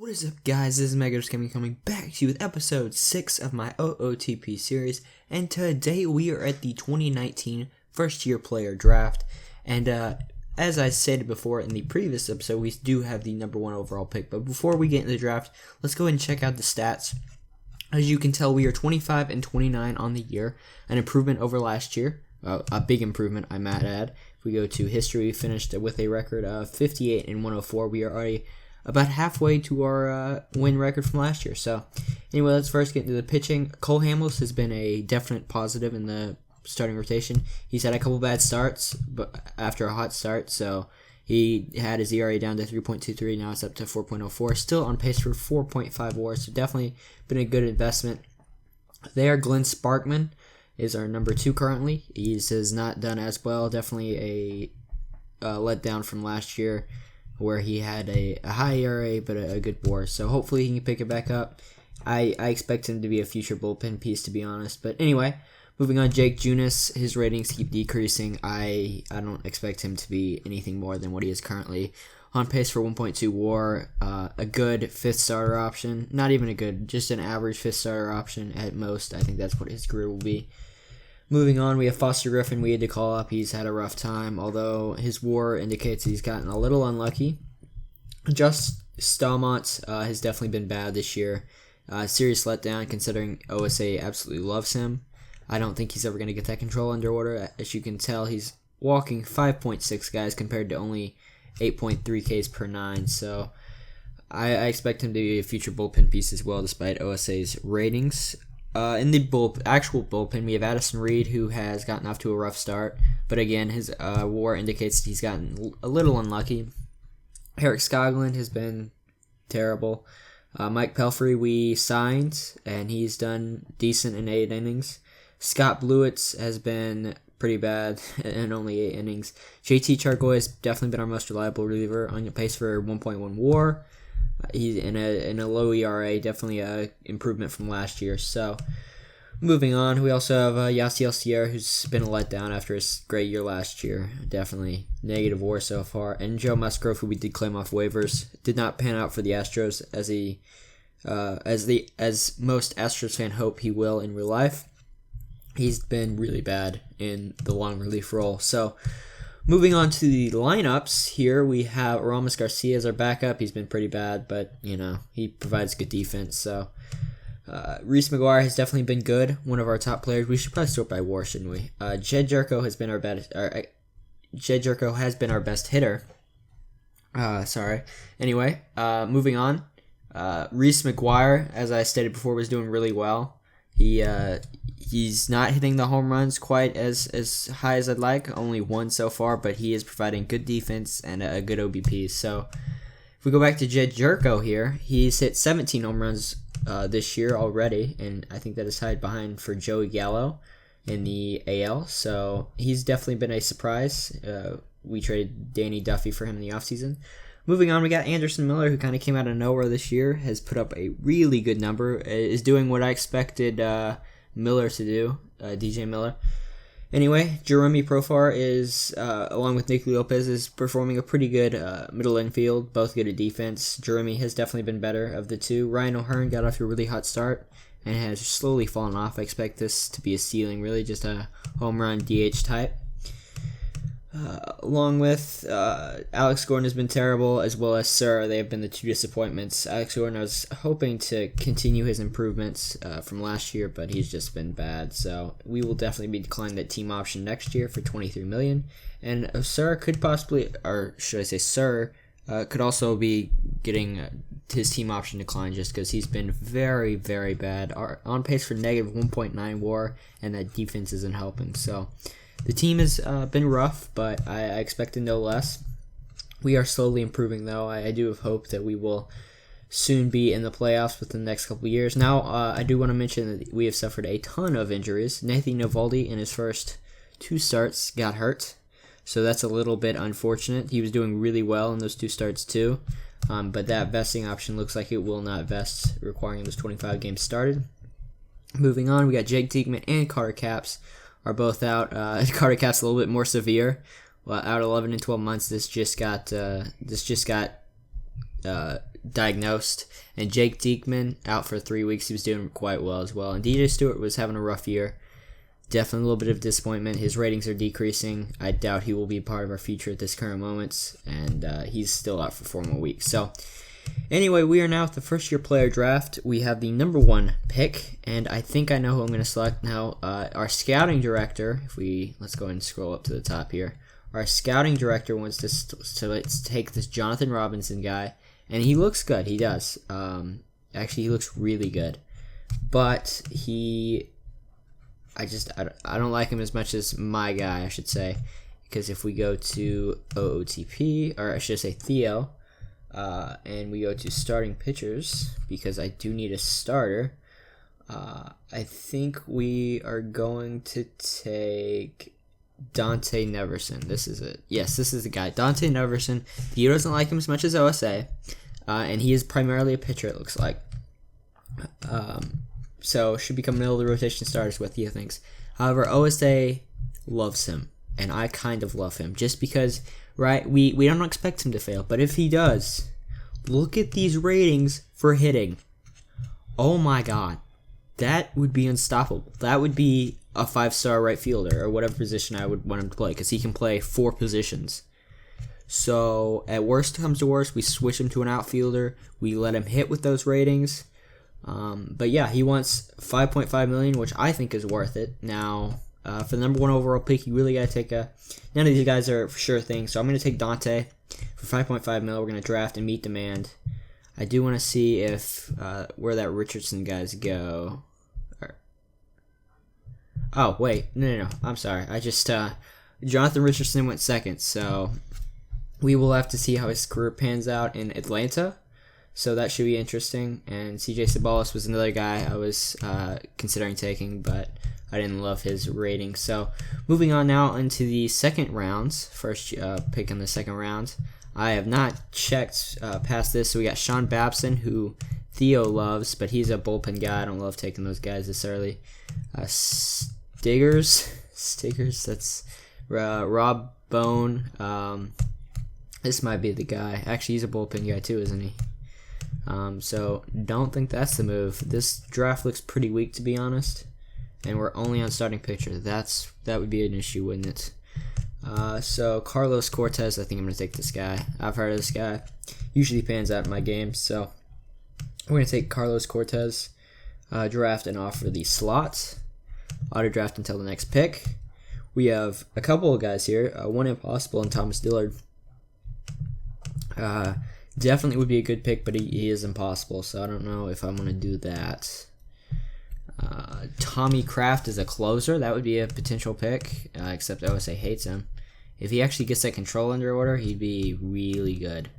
What is up, guys? This is MegaDoseGaming coming back to you with episode 6 of my OOTP series, and today we are at the 2019 first year player draft. And as I said before in the previous episode, we do have the number 1 overall pick. But before we get into the draft, let's go ahead and check out the stats. As you can tell, we are 25 and 29 on the year, an improvement over last year, a big improvement, I might add. If we go to history, we finished with a record of 58 and 104. We are already about halfway to our win record from last year. So anyway, let's first get into the pitching. Cole Hamels has been a definite positive in the starting rotation. He's had a couple bad starts, but after a hot start, so he had his ERA down to 3.23. Now it's up to 4.04. Still on pace for 4.5 WAR. So definitely been a good investment there. Glenn Sparkman is our number 2 currently. He has not done as well. Definitely a letdown from last year, where he had a high ERA but a good WAR. So hopefully he can pick it back up. I expect him to be a future bullpen piece, to be honest. But anyway, moving on, Jake Junis, his ratings keep decreasing. I don't expect him to be anything more than what he is currently. On pace for 1.2 WAR, a good 5th starter option. Not even a good, just an average 5th starter option at most. I think that's what his career will be. Moving on, we have Foster Griffin. We had to call up. He's had a rough time, although his WAR indicates he's gotten a little unlucky. Just Stalmont has definitely been bad this year. Serious letdown considering OSA absolutely loves him. I don't think he's ever going to get that control under order. As you can tell, he's walking 5.6 guys compared to only 8.3 Ks per 9. So I expect him to be a future bullpen piece as well, despite OSA's ratings. In the actual bullpen, we have Addison Reed, who has gotten off to a rough start, but again, his WAR indicates he's gotten a little unlucky. Eric Skoglund has been terrible. Mike Pelfrey we signed, and he's done decent in 8 innings. Scott Blewitz has been pretty bad in only 8 innings. JT Chargoy has definitely been our most reliable reliever, on pace for 1.1 WAR. He's in a low ERA, definitely a improvement from last year. So, moving on, we also have Yasiel Sierra, who's been a letdown after his great year last year. Definitely negative WAR so far. And Joe Musgrove, who we did claim off waivers, did not pan out for the Astros as most Astros fan hope he will in real life. He's been really bad in the long relief role. So, moving on to the lineups, here we have Ramos Garcia as our backup. He's been pretty bad, but, he provides good defense. So, Reese McGuire has definitely been good, one of our top players. We should probably sort by WAR, shouldn't we? Jed Jerko has been our best hitter. Anyway, moving on. Reese McGuire, as I stated before, was doing really well. He's not hitting the home runs quite as high as I'd like, only 1 so far, but he is providing good defense and a good OBP. So if we go back to Jed Jerko here, he's hit 17 home runs this year already, and I think that is tied behind for Joey Gallo in the AL. So he's definitely been a surprise. We traded Danny Duffy for him in the offseason. Moving on, we got Anderson Miller, who kind of came out of nowhere this year, has put up a really good number, is doing what I expected Miller to do, DJ Miller. Anyway, Jeremy Profar is, along with Nick Lopez, is performing a pretty good middle infield, both good at defense. Jeremy has definitely been better of the two. Ryan O'Hearn got off to a really hot start and has slowly fallen off. I expect this to be a ceiling, really, just a home run DH type. Along with Alex Gordon has been terrible, as well as Sir. They have been the 2 disappointments. Alex Gordon, I was hoping to continue his improvements from last year, but he's just been bad. So we will definitely be declining that team option next year for $23 million. And Sir could possibly, or should I say Sir, could also be getting his team option declined just because he's been very, very bad. On pace for negative 1.9 WAR, and that defense isn't helping. So the team has been rough, but I expect no less. We are slowly improving, though. I do have hope that we will soon be in the playoffs within the next couple of years. Now, I do want to mention that we have suffered a ton of injuries. Nathan Novaldi, in his first 2 starts, got hurt, so that's a little bit unfortunate. He was doing really well in those 2 starts, too, but that vesting option looks like it will not vest, requiring those 25 games started. Moving on, we got Jake Diekman and Carter Capps are both out. Carter Capps a little bit more severe. Well, out 11 and 12 months. This just got diagnosed. And Jake Diekman out for 3 weeks. He was doing quite well as well. And DJ Stewart was having a rough year. Definitely a little bit of disappointment. His ratings are decreasing. I doubt he will be part of our future at this current moment. And he's still out for 4 more weeks. So anyway, we are now at the first year player draft. We have the number 1 pick, and I think I know who I'm going to select now. Our scouting director, let's go ahead and scroll up to the top here. Our scouting director wants to take this Jonathan Robinson guy, and he looks good. He does. Actually, he looks really good, but I don't like him as much as my guy, I should say, because if we go to OOTP, or I should say Theo, and we go to starting pitchers, because I do need a starter, I think we are going to take Dante Neverson. This is it. Yes, this is the guy. Dante Neverson. Theo doesn't like him as much as OSA, and he is primarily a pitcher, it looks like. So should become middle of the rotation starters, what Theo thinks. However, OSA loves him, and I kind of love him, just because, right, we don't expect him to fail, but if he does, look at these ratings for hitting. Oh my god. That would be unstoppable. That would be a 5-star right fielder, or whatever position I would want him to play, because he can play 4 positions. So, at worst comes to worst, we switch him to an outfielder. We let him hit with those ratings. But yeah, he wants $5.5 million, which I think is worth it. Now, for the number 1 overall pick, you really got to take none of these guys are for sure things, so I'm going to take Dante for $5.5 million. We're going to draft and meet demand. I do want to see if where that Richardson guys go. Oh, wait. No. I'm sorry. I just, Jonathan Richardson went second, so we will have to see how his career pans out in Atlanta. So that should be interesting. And CJ Sabalos was another guy I was considering taking, but I didn't love his rating. So moving on now into the second rounds. First pick in the second round. I have not checked past this. So we got Sean Babson, who Theo loves, but he's a bullpen guy. I don't love taking those guys this early. Stiggers, that's Rob Bone. This might be the guy. Actually, he's a bullpen guy too, isn't he? So don't think that's the move. This draft looks pretty weak, to be honest, and we're only on starting pitcher. That would be an issue, wouldn't it? So Carlos Cortez, I think I'm gonna take this guy. I've heard of this guy. Usually pans out in my games, so we're gonna take Carlos Cortez. Draft and offer the slot. Auto draft until the next pick. We have a couple of guys here. One impossible and Thomas Dillard. Definitely would be a good pick, but he is impossible, so I don't know if I'm going to do that. Tommy Kraft is a closer. That would be a potential pick, except OSA hates him. If he actually gets that control under order, he'd be really good.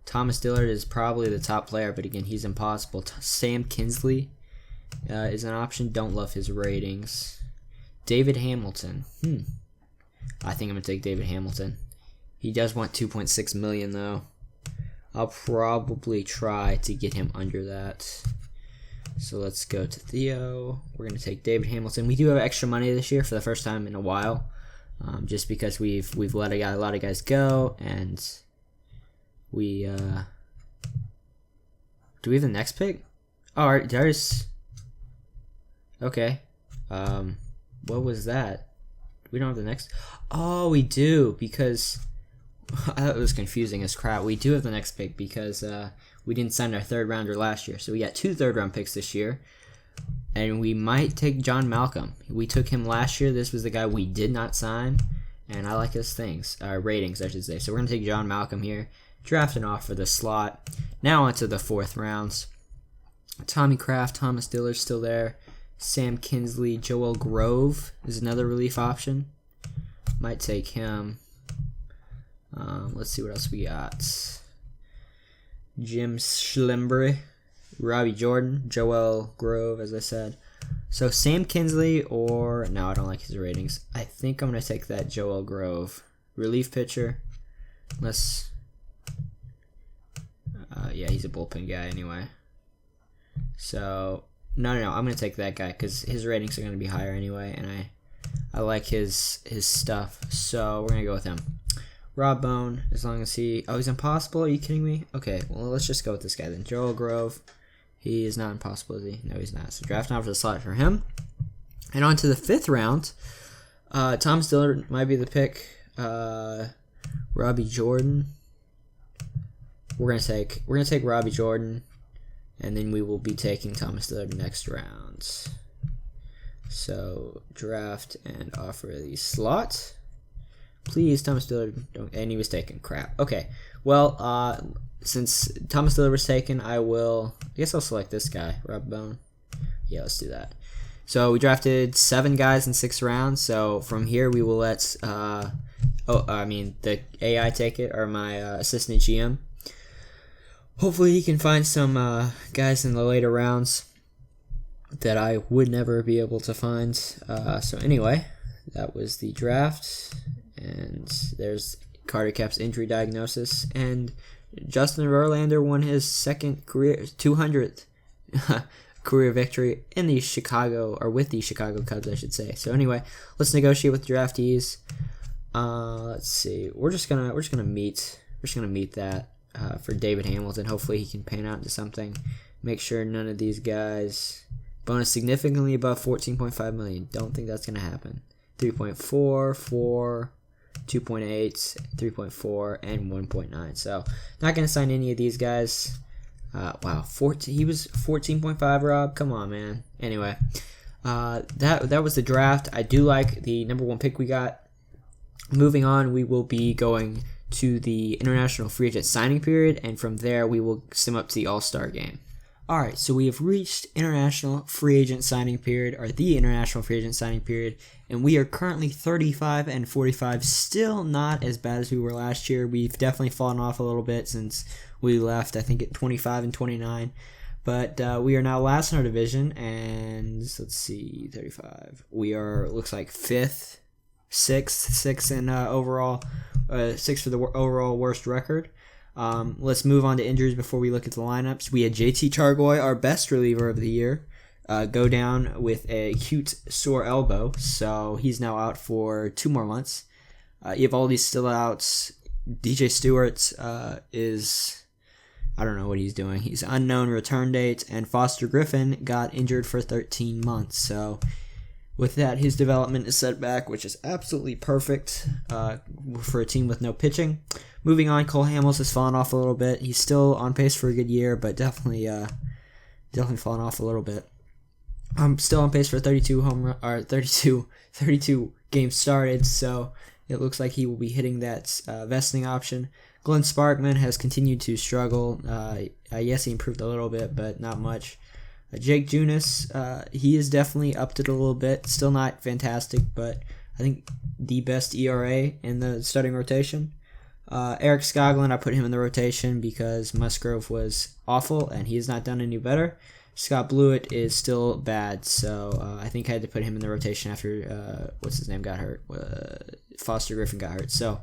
Thomas Dillard is probably the top player, but again, he's impossible. Sam Kinsley is an option. Don't love his ratings. David Hamilton. I think I'm going to take David Hamilton. He does want $2.6 million, though. I'll probably try to get him under that. So let's go to Theo. We're going to take David Hamilton. We do have extra money this year for the first time in a while, just because we've let a lot of guys go, and we do we have the next pick? All right, there's okay. What was that? We don't have the next. Oh, we do, because I thought it was confusing as crap. We do have the next pick because we didn't sign our 3rd rounder last year. So we got 2 3rd-round picks this year. And we might take John Malcolm. We took him last year. This was the guy we did not sign. And I like his ratings, I should say. So we're going to take John Malcolm here. Draft and offer the slot. Now onto the 4th rounds. Tommy Kraft, Thomas Dillard still there. Sam Kinsley, Joel Grove is another relief option. Might take him. Let's see what else we got. Jim Schlembre, Robbie Jordan, Joel Grove, as I said. So Sam Kinsley or... No, I don't like his ratings. I think I'm going to take that Joel Grove. Relief pitcher. Let's... yeah, he's a bullpen guy anyway. So... No, I'm going to take that guy because his ratings are going to be higher anyway, and I like his stuff. So we're going to go with him. Rob Bone, as long as he... Oh, he's impossible? Are you kidding me? Okay, well, let's just go with this guy then. Joel Grove. He is not impossible, is he? No, he's not. So draft now for the slot for him. And on to the 5th round. Thomas Dillard might be the pick. Robbie Jordan. We're gonna take Robbie Jordan, and then we will be taking Thomas Dillard next round. So draft and offer the slot. Please, Thomas Dillard. Don't. And he was taken. Crap. Okay. Well, since Thomas Dillard was taken, I guess I'll select this guy, Rob Bone. Yeah, let's do that. So we drafted 7 guys in 6 rounds. So from here we will let the AI take it, or my assistant GM. Hopefully he can find some guys in the later rounds that I would never be able to find. So anyway, that was the draft, and there's Carter Cap's injury diagnosis, and Justin Verlander won his 200th career victory in the with the Chicago Cubs, I should say. So anyway, let's negotiate with draftees. Let's see. We're just gonna meet that for David Hamilton. Hopefully he can pan out into something. Make sure none of these guys bonus significantly above 14.5 million. Don't think that's gonna happen. 3.4, 4, 2.8, 3.4, and 1.9. So not gonna sign any of these guys. Wow, 14. He was 14.5. Rob, come on, man. Anyway, that was the draft. I do like the number 1 pick we got. Moving on, we will be going to the international free agent signing period, and from there we will sim up to the All-Star game. Alright, so we have reached international free agent signing period, or the international free agent signing period, and we are currently 35 and 45, still not as bad as we were last year. We've definitely fallen off a little bit since we left, I think, at 25 and 29, but we are now last in our division, and let's see, 35. We are, looks like 5th, 6th in overall, 6th for the overall worst record. Let's move on to injuries before we look at the lineups. We had JT Chargoy, our best reliever of the year, go down with a acute sore elbow, so he's now out for 2 more months. Evaldi's still out. DJ Stewart is, I don't know what he's doing. He's unknown return date, and Foster Griffin got injured for 13 months, so with that, his development is set back, which is absolutely perfect for a team with no pitching. Moving on, Cole Hamels has fallen off a little bit. He's still on pace for a good year, but definitely fallen off a little bit. Still on pace for 32 games started, so it looks like he will be hitting that vesting option. Glenn Sparkman has continued to struggle. Yes, he improved a little bit, but not much. Jake Junis, he is definitely upped it a little bit. Still not fantastic, but I think the best ERA in the starting rotation. Eric Skoglund, I put him in the rotation because Musgrove was awful, and he has not done any better. Scott Blewett is still bad, so I think I had to put him in the rotation after, got hurt? Foster Griffin got hurt. So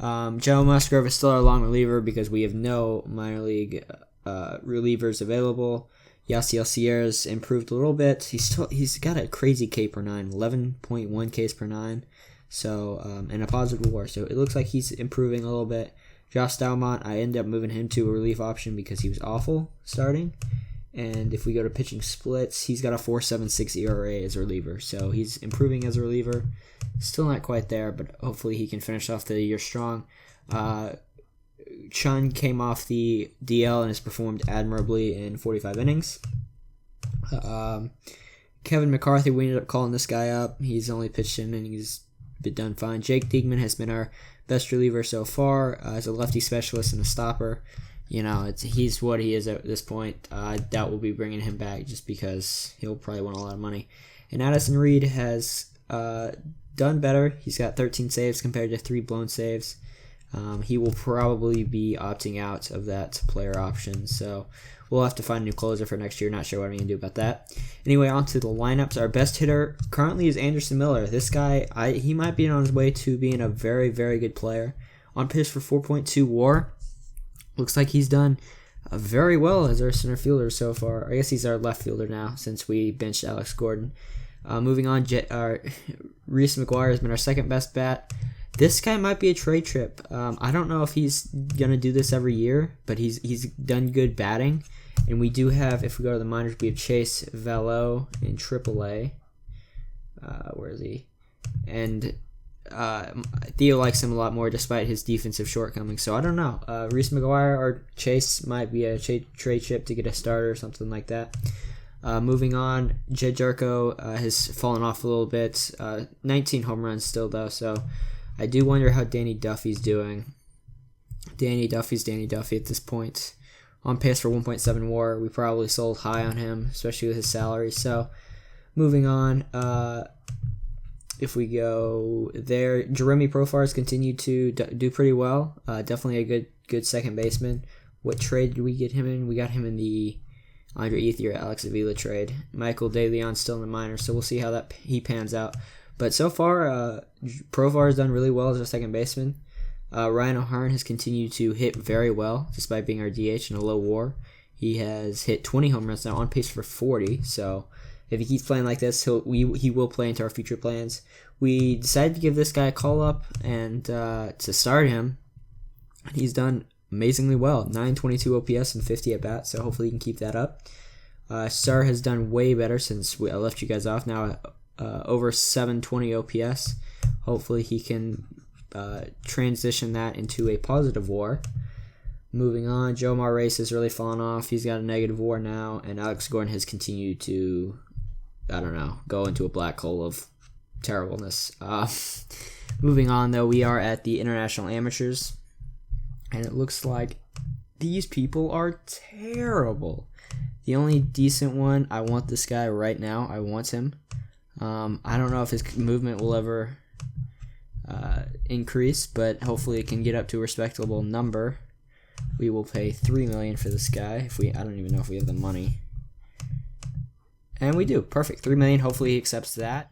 Joe Musgrove is still our long reliever because we have no minor league relievers available. Yasiel Sierra's improved a little bit. He's got a crazy K per 9, 11.1 Ks per 9, so and a positive WAR. So it looks like he's improving a little bit. Josh Stalmont, I ended up moving him to a relief option because he was awful starting. And if we go to pitching splits, he's got a 4.76 ERA as a reliever, so he's improving as a reliever. Still not quite there, but hopefully he can finish off the year strong. Chun came off the DL and has performed admirably in 45 innings. Kevin McCarthy, we ended up calling this guy up. He's only pitched in and he's been done fine. Jake Diekman has been our best reliever so far as a lefty specialist and a stopper. He's what he is at this point. I doubt we'll be bringing him back just because he'll probably want a lot of money. And Addison Reed has done better. He's got 13 saves compared to 3 blown saves. He will probably be opting out of that player option, so we'll have to find a new closer for next year. Not sure what I'm going to do about that. Anyway, on to the lineups. Our best hitter currently is Anderson Miller. This guy, he might be on his way to being a very, very good player. On pace for 4.2 WAR. Looks like he's done very well as our center fielder so far. I guess he's our left fielder now since we benched Alex Gordon. Moving on, Reese McGuire has been our second best bat. This guy might be a trade trip. I don't know if he's gonna do this every year, but he's done good batting. And we do have, if we go to the minors, we have Chase Velo in AAA. Where is he? And Theo likes him a lot more despite his defensive shortcomings. So I don't know. Reese McGuire or Chase might be a trade chip to get a starter or something like that. Moving on, Jed Jarko has fallen off a little bit. 19 home runs still though, so I do wonder how Danny Duffy's doing. Danny Duffy's Danny Duffy at this point. On pace for 1.7 WAR. We probably sold high on him, especially with his salary. So moving on, if we go there, Jeremy Profars continued to do pretty well. Definitely a good second baseman. What trade did we get him in? We got him in the Andre Ethier, Alex Avila trade. Michael DeLeon still in the minors, so we'll see how he pans out. But so far, Profar has done really well as our second baseman. Ryan O'Hearn has continued to hit very well, despite being our DH in a low WAR. He has hit 20 home runs now, on pace for 40. So if he keeps playing like this, he will play into our future plans. We decided to give this guy a call up and to start him. He's done amazingly well, 922 OPS and 50 at bat. So hopefully he can keep that up. Star has done way better since I left you guys off. Now over 720 OPS. Hopefully he can transition that into a positive WAR. Moving on, Joe Marais has really fallen off. He's got a negative WAR now, and Alex Gordon has continued to, go into a black hole of terribleness. Moving on, though, we are at the International Amateurs, and it looks like these people are terrible. The only decent one, I want this guy right now. I want him. I don't know if his movement will ever increase, but hopefully it can get up to a respectable number. We will pay $3 million for this guy. I don't even know if we have the money, and we do. Perfect, $3 million. Hopefully he accepts that.